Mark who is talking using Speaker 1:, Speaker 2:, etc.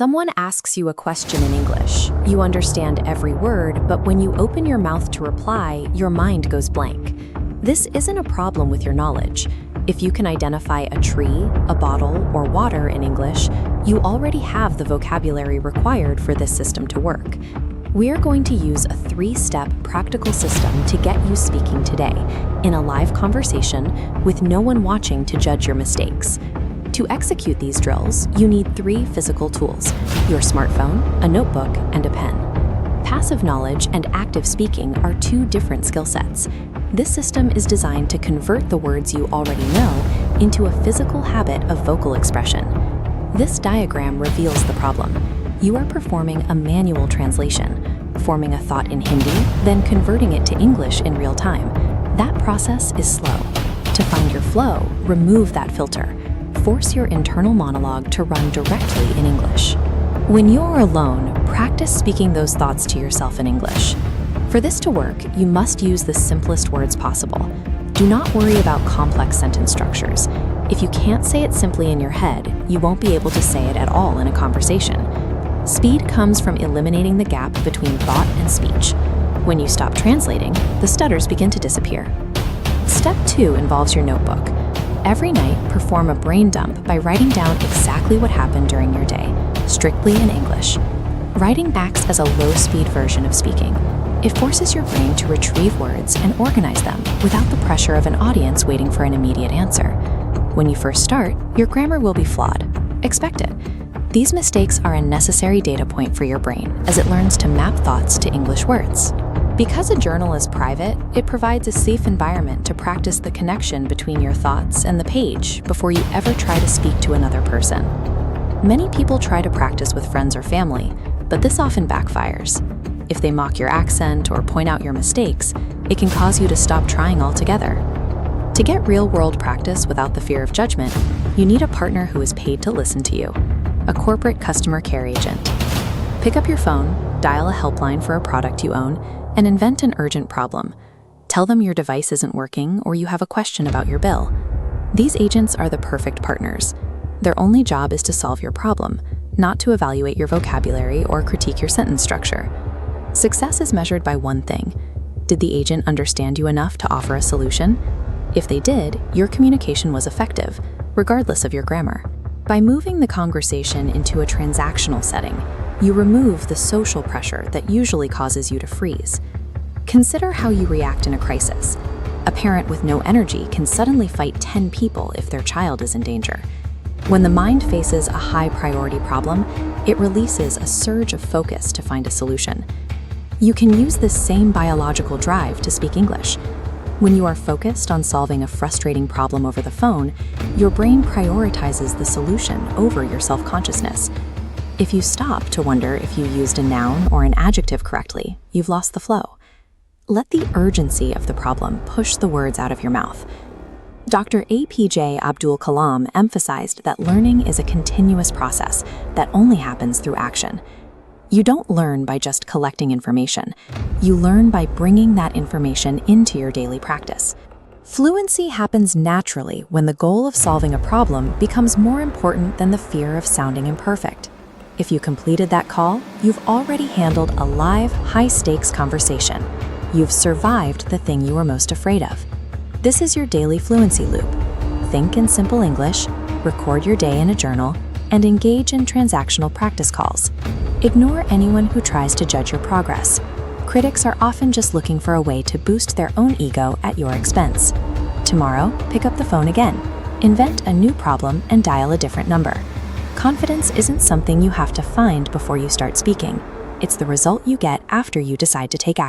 Speaker 1: Someone asks you a question in English. You understand every word, but when you open your mouth to reply, your mind goes blank. This isn't a problem with your knowledge. If you can identify a tree, a bottle, or water in English, you already have the vocabulary required for this system to work. We're going to use a 3-step practical system to get you speaking today, in a live conversation with no one watching to judge your mistakes. To execute these drills, you need 3 physical tools: your smartphone, a notebook, and a pen. Passive knowledge and active speaking are 2 different skill sets. This system is designed to convert the words you already know into a physical habit of vocal expression. This diagram reveals the problem. You are performing a manual translation, forming a thought in Hindi, then converting it to English in real time. That process is slow. To find your flow, remove that filter. Force your internal monologue to run directly in English. When you're alone, practice speaking those thoughts to yourself in English. For this to work, you must use the simplest words possible. Do not worry about complex sentence structures. If you can't say it simply in your head, you won't be able to say it at all in a conversation. Speed comes from eliminating the gap between thought and speech. When you stop translating, the stutters begin to disappear. Step 2 involves your notebook. Every night, perform a brain dump by writing down exactly what happened during your day, strictly in English. Writing acts as a low-speed version of speaking. It forces your brain to retrieve words and organize them without the pressure of an audience waiting for an immediate answer. When you first start, your grammar will be flawed. Expect it. These mistakes are a necessary data point for your brain as it learns to map thoughts to English words. Because a journal is private, it provides a safe environment to practice the connection between your thoughts and the page before you ever try to speak to another person. Many people try to practice with friends or family, but this often backfires. If they mock your accent or point out your mistakes, it can cause you to stop trying altogether. To get real-world practice without the fear of judgment, you need a partner who is paid to listen to you, a corporate customer care agent. Pick up your phone, dial a helpline for a product you own, and invent an urgent problem. Tell them your device isn't working or you have a question about your bill. These agents are the perfect partners. Their only job is to solve your problem, not to evaluate your vocabulary or critique your sentence structure. Success is measured by one thing. Did the agent understand you enough to offer a solution? If they did, your communication was effective, regardless of your grammar. By moving the conversation into a transactional setting, you remove the social pressure that usually causes you to freeze. Consider how you react in a crisis. A parent with no energy can suddenly fight 10 people if their child is in danger. When the mind faces a high-priority problem, it releases a surge of focus to find a solution. You can use this same biological drive to speak English. When you are focused on solving a frustrating problem over the phone, your brain prioritizes the solution over your self-consciousness. If you stop to wonder if you used a noun or an adjective correctly, you've lost the flow. Let the urgency of the problem push the words out of your mouth. Dr. APJ Abdul Kalam emphasized that learning is a continuous process that only happens through action. You don't learn by just collecting information. You learn by bringing that information into your daily practice. Fluency happens naturally when the goal of solving a problem becomes more important than the fear of sounding imperfect. If you completed that call, you've already handled a live, high-stakes conversation. You've survived the thing you were most afraid of. This is your daily fluency loop. Think in simple English, record your day in a journal, and engage in transactional practice calls. Ignore anyone who tries to judge your progress. Critics are often just looking for a way to boost their own ego at your expense. Tomorrow, pick up the phone again. Invent a new problem and dial a different number. Confidence isn't something you have to find before you start speaking. It's the result you get after you decide to take action.